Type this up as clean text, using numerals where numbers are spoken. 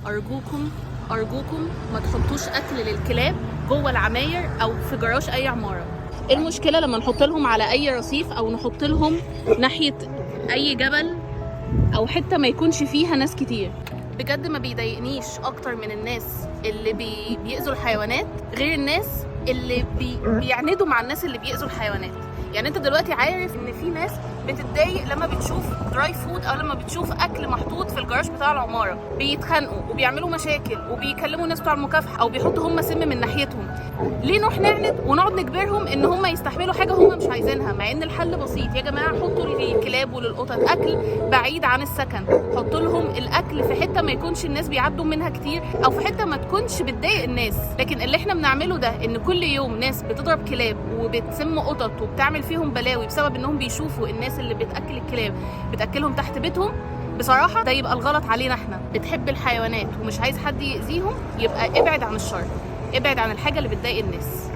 ارجوكم ارجوكم ما تحطوش اكل للكلاب جوه العماير او في جراج اي عماره. ايه المشكله لما نحط لهم على اي رصيف او نحط لهم ناحيه اي جبل او حته ما يكونش فيها ناس كتير؟ بجد ما بيضايقنيش اكتر من الناس اللي بيأذوا الحيوانات غير الناس اللي بيعندوا مع الناس اللي بيأذوا الحيوانات. يعني انت دلوقتي عارف ان في ناس بتتضايق لما بتشوف دراي فود او لما بتشوف اكل محطوط في الجراج بتاع العماره، بيتخانقوا وبيعملوا مشاكل وبيكلموا الناس بتوع المكافحه او بيحطوا هم سم من ناحيتهم. ليه نروح نعند ونقعد نجبرهم ان هم يستحملوا حاجه هم مش عايزينها، مع ان الحل بسيط؟ يا جماعه حطوا للكلاب وللقطط اكل بعيد عن السكن، حطوا لهم الاكل في حته ما يكونش الناس بيعدوا منها كتير او في حته ما تكونش بتضايق الناس. لكن اللي احنا بنعمله ده ان كل يوم ناس بتضرب كلاب وبتسم قطط وبتعمل فيهم بلاوي بسبب انهم بيشوفوا الناس اللي بتاكل الكلاب بتاكلهم تحت بيتهم. بصراحه ده يبقى الغلط علينا احنا. بتحب الحيوانات ومش عايز حد يأذيهم، يبقى ابعد عن الشر، ابعد عن الحاجه اللي بتضايق الناس.